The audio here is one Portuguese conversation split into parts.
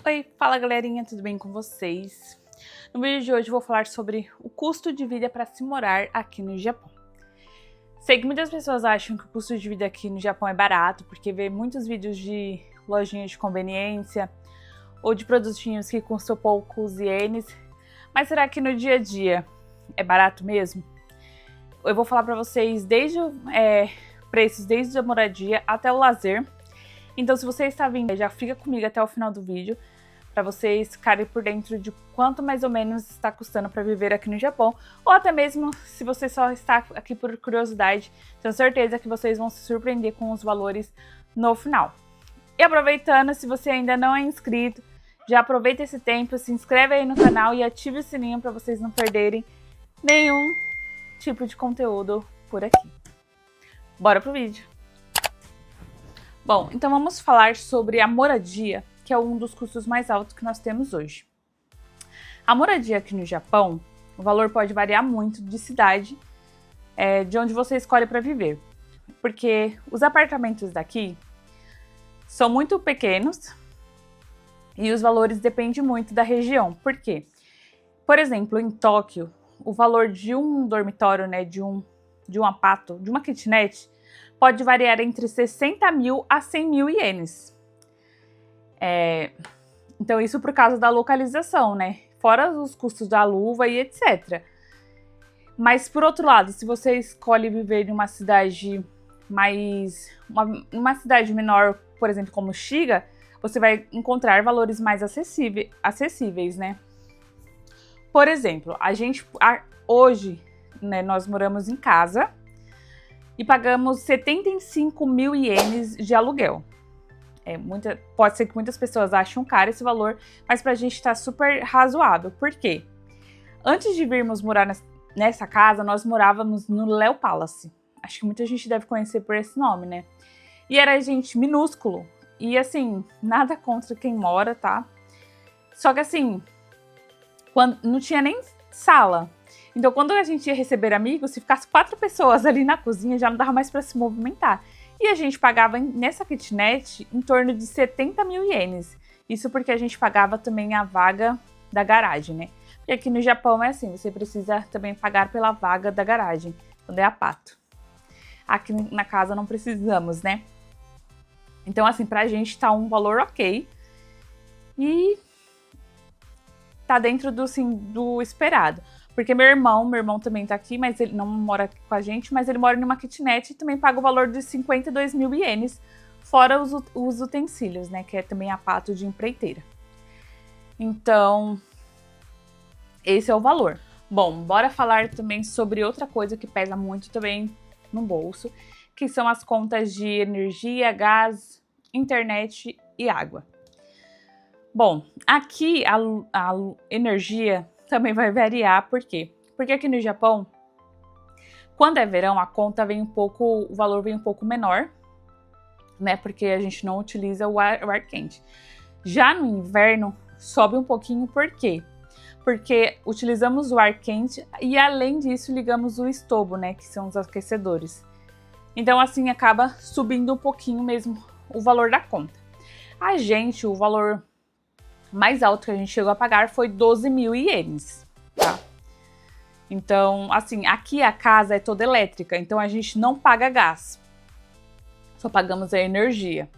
Oi, fala galerinha, tudo bem com vocês? No vídeo de hoje eu vou falar sobre o custo de vida para se morar aqui no Japão. Sei que muitas pessoas acham que o custo de vida aqui no Japão é barato, porque vê muitos vídeos de lojinhas de conveniência ou de produtinhos que custam poucos ienes, mas será que no dia a dia é barato mesmo? Eu vou falar para vocês desde preços desde a moradia até o lazer. Então, se você está vindo, já fica comigo até o final do vídeo, para vocês ficarem por dentro de quanto mais ou menos está custando para viver aqui no Japão, ou até mesmo se você só está aqui por curiosidade, tenho certeza que vocês vão se surpreender com os valores no final. E aproveitando, se você ainda não é inscrito, já aproveita esse tempo, se inscreve aí no canal e ative o sininho para vocês não perderem nenhum tipo de conteúdo por aqui. Bora pro vídeo! Bom, então vamos falar sobre a moradia, que é um dos custos mais altos que nós temos hoje. A moradia aqui no Japão, o valor pode variar muito de cidade, de onde você escolhe para viver. Porque os apartamentos daqui são muito pequenos e os valores dependem muito da região. Por quê? Por exemplo, em Tóquio, o valor de um dormitório, de um apato, de uma kitnet, pode variar entre 60 mil a 100 mil ienes. Então, isso por causa da localização, fora os custos da luva e etc. Mas, por outro lado, se você escolhe viver em uma cidade uma cidade menor, por exemplo, como Shiga, você vai encontrar valores mais acessíveis, Por exemplo, hoje, nós moramos em casa e pagamos 75 mil ienes de aluguel. Pode ser que muitas pessoas achem caro esse valor, mas pra gente tá super razoável. Por quê? Antes de virmos morar nessa casa, nós morávamos no Léo Palace. Acho que muita gente deve conhecer por esse nome, E era, gente, minúsculo. E, assim, nada contra quem mora, tá? Só que, assim, não tinha nem sala. Então, quando a gente ia receber amigos, se ficasse 4 pessoas ali na cozinha, já não dava mais para se movimentar. E a gente pagava nessa kitnet em torno de 70 mil ienes. Isso porque a gente pagava também a vaga da garagem, Porque aqui no Japão é assim, você precisa também pagar pela vaga da garagem, quando é apato. Aqui na casa não precisamos, Então, assim, pra gente tá um valor ok. E tá dentro do esperado. Porque meu irmão também tá aqui, mas ele não mora aqui com a gente, mas ele mora numa kitnet e também paga o valor de 52 mil ienes, fora os utensílios, que é também a pato de empreiteira. Então, esse é o valor. Bom, bora falar também sobre outra coisa que pesa muito também no bolso, que são as contas de energia, gás, internet e água. Bom, aqui a energia também vai variar, por quê? Porque aqui no Japão, quando é verão, a conta o valor vem um pouco menor, porque a gente não utiliza o ar quente. Já no inverno, sobe um pouquinho, por quê? Porque utilizamos o ar quente e, além disso, ligamos o estobo, que são os aquecedores. Então, assim, acaba subindo um pouquinho mesmo o valor da conta. O valor mais alto que a gente chegou a pagar foi 12 mil ienes, tá? Então, assim, aqui a casa é toda elétrica, então a gente não paga gás. Só pagamos a energia.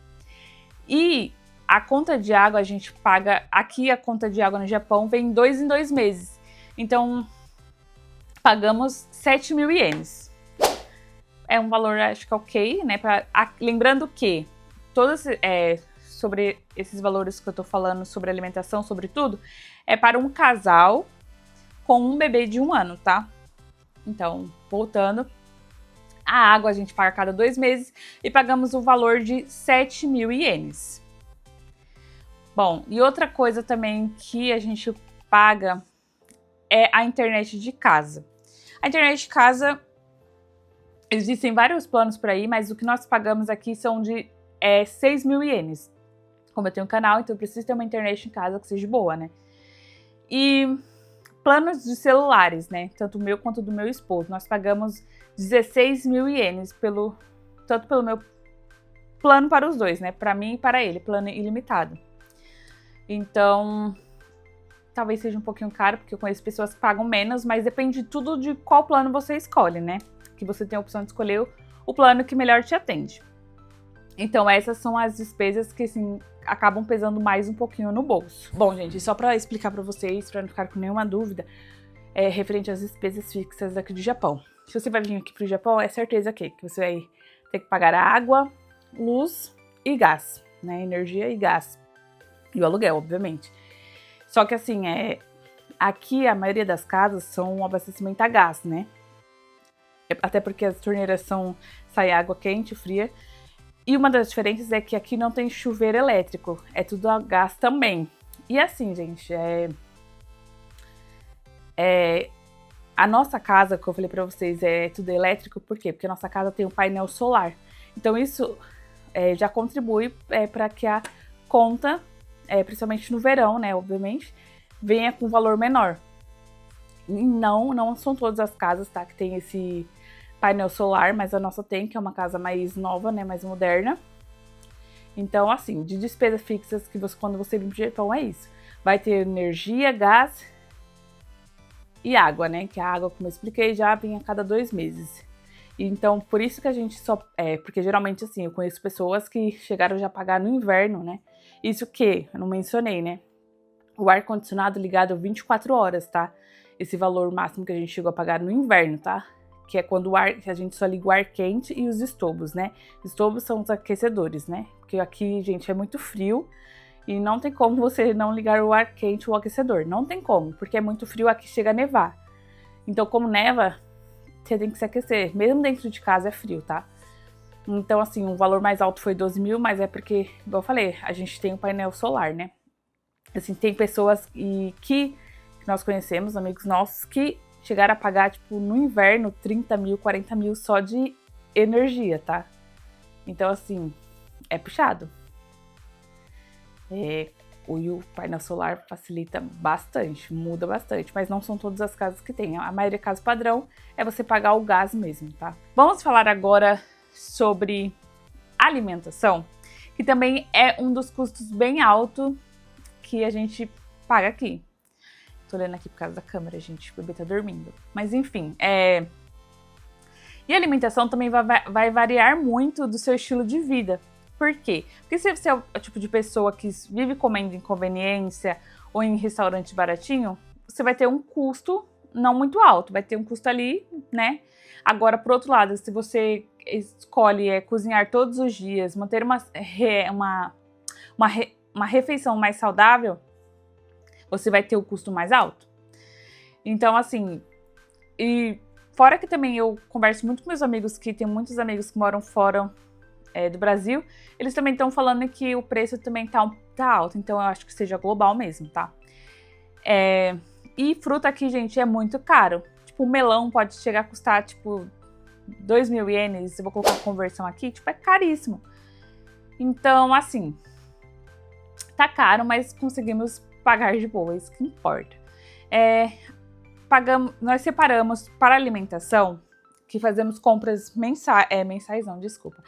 E a conta de água a gente paga... Aqui a conta de água no Japão vem 2 em 2 meses. Então, pagamos 7 mil ienes. É um valor, acho que ok, lembrando que sobre esses valores que eu tô falando, sobre alimentação, sobre tudo, é para um casal com um bebê de 1 ano, tá? Então, voltando, a água a gente paga a cada 2 meses e pagamos o valor de 7 mil ienes. Bom, e outra coisa também que a gente paga é a internet de casa. A internet de casa, existem vários planos por aí, mas o que nós pagamos aqui são de 6 mil ienes. Como eu tenho um canal, então eu preciso ter uma internet em casa que seja boa, E planos de celulares, Tanto o meu quanto do meu esposo. Nós pagamos 16 mil ienes, tanto pelo meu plano para os dois, Para mim e para ele, plano ilimitado. Então, talvez seja um pouquinho caro, porque eu conheço pessoas que pagam menos, mas depende tudo de qual plano você escolhe, né? Que você tem a opção de escolher o plano que melhor te atende. Então, essas são as despesas que, assim, acabam pesando mais um pouquinho no bolso. Bom, gente, só para explicar para vocês, para não ficar com nenhuma dúvida, referente às despesas fixas aqui do Japão. Se você vai vir aqui pro Japão, é certeza que você vai ter que pagar a água, luz e gás, né? Energia e gás. E o aluguel, obviamente. Só que assim, aqui a maioria das casas são um abastecimento a gás, né? Até porque as torneiras sai água quente, fria. E uma das diferenças é que aqui não tem chuveiro elétrico, é tudo a gás também. E assim, gente, a nossa casa, que eu falei pra vocês, é tudo elétrico, por quê? Porque a nossa casa tem um painel solar. Então isso já contribui para que a conta, principalmente no verão, né, obviamente, venha com valor menor. E não são todas as casas, tá, que tem esse painel solar, mas a nossa tem, que é uma casa mais nova, né, mais moderna. Então, assim, de despesas fixas que quando você vem pro Japão é isso. Vai ter energia, gás e água, né, que a água, como eu expliquei, já vem a cada 2 meses. Então, por isso que a gente porque geralmente, assim, eu conheço pessoas que chegaram já a pagar no inverno, né? Isso que eu não mencionei, né? O ar-condicionado ligado 24 horas, tá? Esse valor máximo que a gente chegou a pagar no inverno, tá? Que é quando que a gente só liga o ar quente e os estobos, né? Estobos são os aquecedores, né? Porque aqui, gente, é muito frio e não tem como você não ligar o ar quente ou o aquecedor. Não tem como, porque é muito frio, aqui chega a nevar. Então, como neva, você tem que se aquecer. Mesmo dentro de casa é frio, tá? Então, assim, o valor mais alto foi 12 mil, mas é porque, igual eu falei, a gente tem um painel solar, né? Assim, tem pessoas que nós conhecemos, amigos nossos, que chegaram a pagar, tipo, no inverno, 30 mil, 40 mil só de energia, tá? Então, assim, é puxado. O painel solar facilita bastante, muda bastante, mas não são todas as casas que tem. A maioria das casas padrão é você pagar o gás mesmo, tá? Vamos falar agora sobre alimentação, que também é um dos custos bem alto que a gente paga aqui. Tô olhando aqui por causa da câmera, gente, o bebê tá dormindo. Mas enfim, E a alimentação também vai variar muito do seu estilo de vida. Por quê? Porque se você é o tipo de pessoa que vive comendo em conveniência ou em restaurante baratinho, você vai ter um custo não muito alto, vai ter um custo ali, né? Agora, por outro lado, se você escolhe cozinhar todos os dias, manter uma refeição mais saudável, você vai ter o custo mais alto. Então, assim, e fora que também eu converso muito com meus amigos, que tem muitos amigos que moram fora do Brasil, eles também estão falando que o preço também tá alto, então eu acho que seja global mesmo, tá? E fruta aqui, gente, é muito caro. Tipo, o melão pode chegar a custar, tipo, 2 mil ienes, eu vou colocar a conversão aqui, tipo, é caríssimo. Então, assim, tá caro, mas conseguimos pagar de boa, isso que importa. Nós separamos para alimentação, que fazemos compras mensais não, desculpa.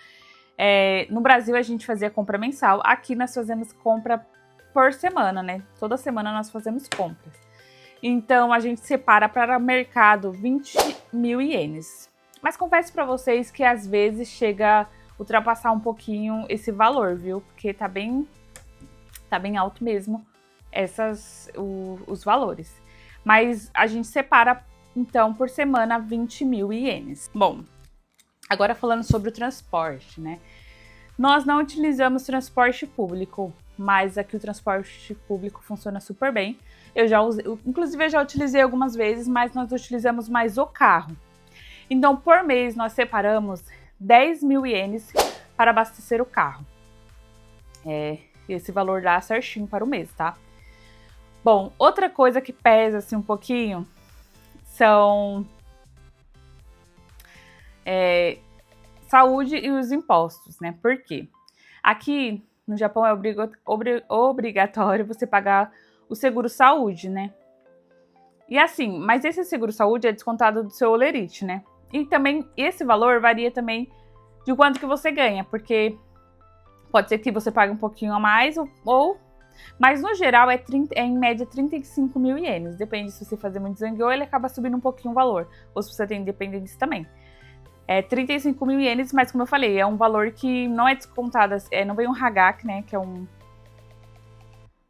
No Brasil a gente fazia compra mensal, aqui nós fazemos compra por semana, né? Toda semana nós fazemos compras. Então a gente separa para o mercado 20 mil ienes. Mas confesso para vocês que às vezes chega a ultrapassar um pouquinho esse valor, viu? Porque tá bem alto mesmo os valores. Mas a gente separa, então, por semana 20 mil ienes. Bom, agora falando sobre o transporte, né? Nós não utilizamos transporte público, mas aqui o transporte público funciona super bem. Inclusive eu já utilizei algumas vezes, mas nós utilizamos mais o carro. Então, por mês, nós separamos 10 mil ienes para abastecer o carro. Esse valor dá certinho para o mês, tá? Bom, outra coisa que pesa assim um pouquinho são saúde e os impostos, né? Por quê? Aqui no Japão é obrigatório você pagar o seguro saúde, né? E assim, mas esse seguro saúde é descontado do seu holerite, né? E também esse valor varia também de quanto que você ganha, porque pode ser que você pague um pouquinho a mais ou Mas no geral é em média 35 mil ienes. Depende se você fazer muito Zangyo, ele acaba subindo um pouquinho o valor. Ou se você tem independentes também. É 35 mil ienes, mas como eu falei, é um valor que não é descontado, não vem um hagak, né, que é um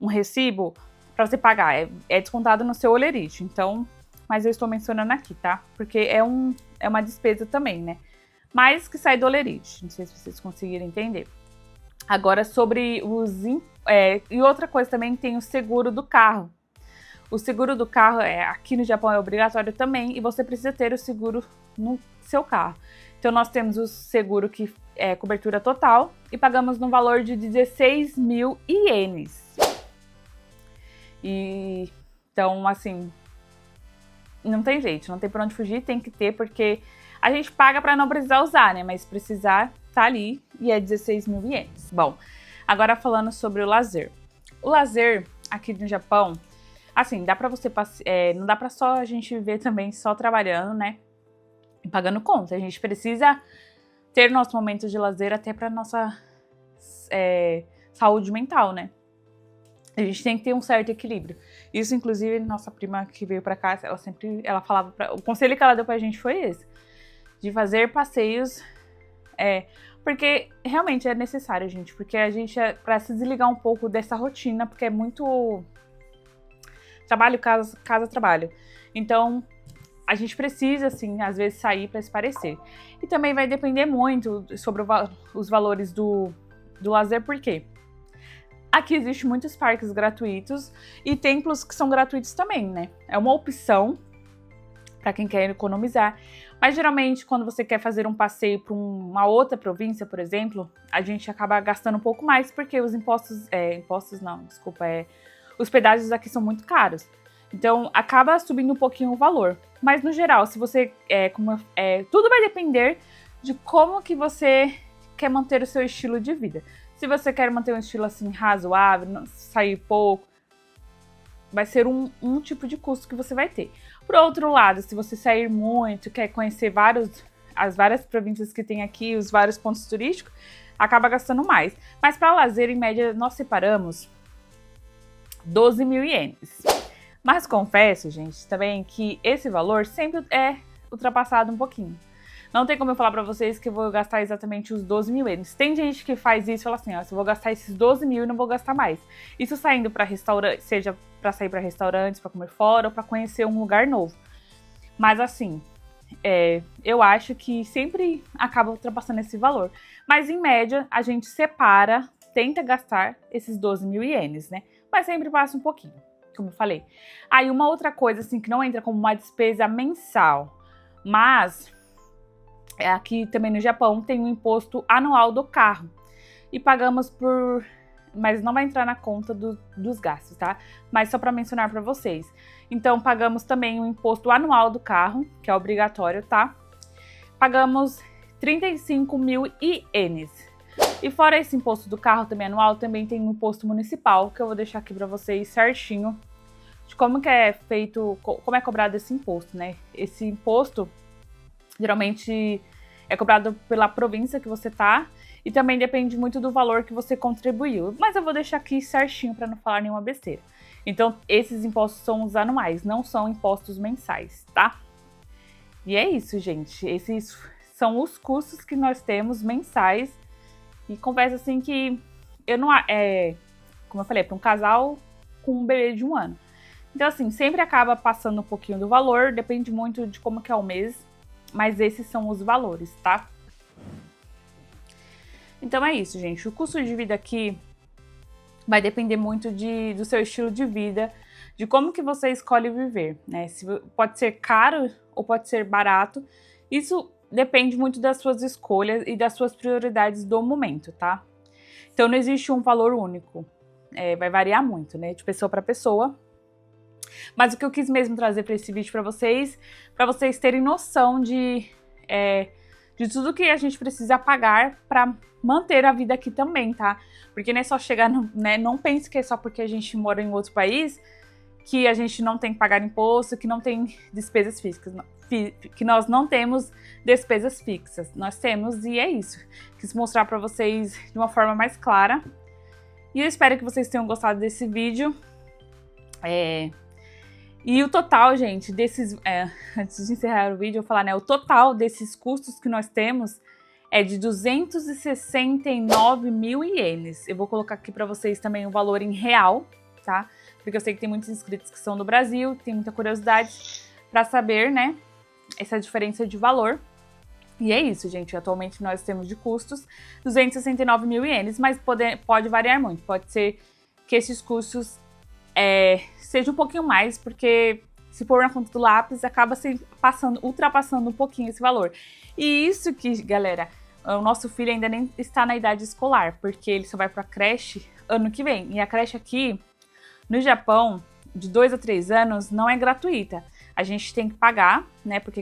recibo para você pagar, é descontado no seu olerite. Então, mas eu estou mencionando aqui, tá? Porque é uma despesa também, né? Mas que sai do olerite, não sei se vocês conseguiram entender. Agora, sobre e outra coisa também, tem o seguro do carro. O seguro do carro, aqui no Japão, é obrigatório também, e você precisa ter o seguro no seu carro. Então, nós temos o seguro que é cobertura total e pagamos no valor de 16 mil ienes. Então, assim, não tem jeito, não tem pra onde fugir, tem que ter, porque a gente paga pra não precisar usar, né? Mas precisar, tá ali, e é 16 mil ienes. Bom, agora falando sobre o lazer. O lazer aqui no Japão, assim, dá pra você não dá pra só a gente viver também só trabalhando, né? E pagando conta. A gente precisa ter nossos momentos de lazer até pra nossa saúde mental, né? A gente tem que ter um certo equilíbrio. Isso, inclusive, nossa prima que veio pra cá, ela falava, o conselho que ela deu pra gente foi esse. De fazer passeios, porque realmente é necessário, gente. Porque a gente, pra se desligar um pouco dessa rotina, porque é muito trabalho, casa, trabalho. Então, a gente precisa, assim, às vezes sair pra espairecer. E também vai depender muito sobre os valores do lazer, por quê? Aqui existem muitos parques gratuitos e templos que são gratuitos também, né? É uma opção para quem quer economizar. Mas geralmente, quando você quer fazer um passeio para uma outra província, por exemplo, a gente acaba gastando um pouco mais porque os os pedágios aqui são muito caros. Então, acaba subindo um pouquinho o valor. Mas, no geral, se você tudo vai depender de como que você quer manter o seu estilo de vida. Se você quer manter um estilo assim razoável, sair pouco, vai ser um tipo de custo que você vai ter. Por outro lado, se você sair muito, quer conhecer as várias províncias que tem aqui, os vários pontos turísticos, acaba gastando mais. Mas para lazer, em média, nós separamos 12 mil ienes. Mas confesso, gente, também que esse valor sempre é ultrapassado um pouquinho. Não tem como eu falar pra vocês que eu vou gastar exatamente os 12 mil ienes. Tem gente que faz isso e fala assim, ó, se eu vou gastar esses 12 mil e não vou gastar mais. Isso saindo pra restaurante, seja pra sair pra restaurantes, pra comer fora ou pra conhecer um lugar novo. Mas assim, eu acho que sempre acaba ultrapassando esse valor. Mas em média, a gente separa, tenta gastar esses 12 mil ienes, né? Mas sempre passa um pouquinho, como eu falei. Aí uma outra coisa assim que não entra como uma despesa mensal, mas aqui também no Japão tem um imposto anual do carro. E pagamos mas não vai entrar na conta dos gastos, tá? Mas só para mencionar para vocês. Então, pagamos também o imposto anual do carro, que é obrigatório, tá? Pagamos 35 mil ienes. E fora esse imposto do carro também anual, também tem um imposto municipal, que eu vou deixar aqui para vocês certinho, de como que é feito, como é cobrado esse imposto, né? Esse imposto geralmente é cobrado pela província que você tá e também depende muito do valor que você contribuiu. Mas eu vou deixar aqui certinho para não falar nenhuma besteira. Então, esses impostos são os anuais, não são impostos mensais, tá? E é isso, gente. Esses são os custos que nós temos mensais. E confesso assim que eu não... como eu falei, para um casal com um bebê de 1 ano. Então, assim, sempre acaba passando um pouquinho do valor, depende muito de como que é o mês. Mas esses são os valores, tá? Então é isso, gente. O custo de vida aqui vai depender muito do seu estilo de vida, de como que você escolhe viver, né? Pode ser caro ou pode ser barato. Isso depende muito das suas escolhas e das suas prioridades do momento, tá? Então não existe um valor único. Vai variar muito, né? De pessoa para pessoa. Mas o que eu quis mesmo trazer para esse vídeo para vocês terem noção de tudo que a gente precisa pagar para manter a vida aqui também, tá? Porque não é só chegar, não pense que é só porque a gente mora em outro país que a gente não tem que pagar imposto, que não tem despesas físicas, que nós não temos despesas fixas. Nós temos e é isso. Quis mostrar para vocês de uma forma mais clara E eu espero que vocês tenham gostado desse vídeo. E o total, gente, desses... antes de encerrar o vídeo, eu vou falar, né? O total desses custos que nós temos é de 269 mil ienes. Eu vou colocar aqui pra vocês também o valor em real, tá? Porque eu sei que tem muitos inscritos que são do Brasil, tem muita curiosidade pra saber, né? Essa diferença de valor. E é isso, gente. Atualmente nós temos de custos 269 mil ienes, mas pode variar muito. Pode ser que esses custos sejam um pouquinho mais, porque se for na conta do lápis, acaba ultrapassando um pouquinho esse valor. E isso que, galera, o nosso filho ainda nem está na idade escolar, porque ele só vai pra creche ano que vem. E a creche aqui, no Japão, de 2 a 3 anos, não é gratuita. A gente tem que pagar, né, porque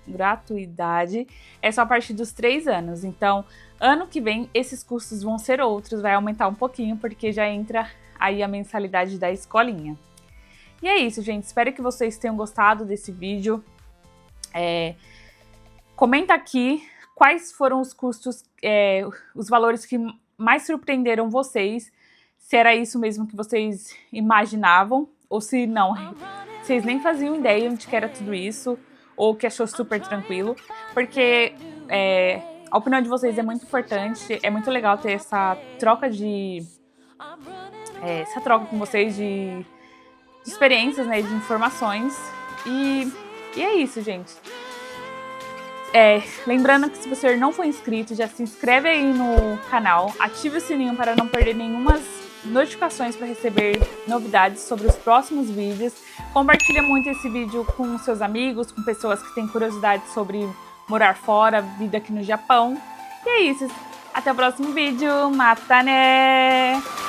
gratuidade é só a partir dos 3 anos. Então, ano que vem, esses custos vão ser outros, vai aumentar um pouquinho, porque já entra aí a mensalidade da escolinha. E é isso, gente. Espero que vocês tenham gostado desse vídeo. Comenta aqui quais foram os custos, os valores que mais surpreenderam vocês. Se era isso mesmo que vocês imaginavam, ou se não, vocês nem faziam ideia de que era tudo isso, ou que achou super tranquilo, porque a opinião de vocês é muito importante, é muito legal ter essa troca com vocês de experiências, né, de informações, e é isso, gente. Lembrando que se você não for inscrito, já se inscreve aí no canal, ative o sininho para não perder nenhuma notificações para receber novidades sobre os próximos vídeos. Compartilha muito esse vídeo com seus amigos, com pessoas que têm curiosidade sobre morar fora, vida aqui no Japão. E é isso. Até o próximo vídeo. Mata né!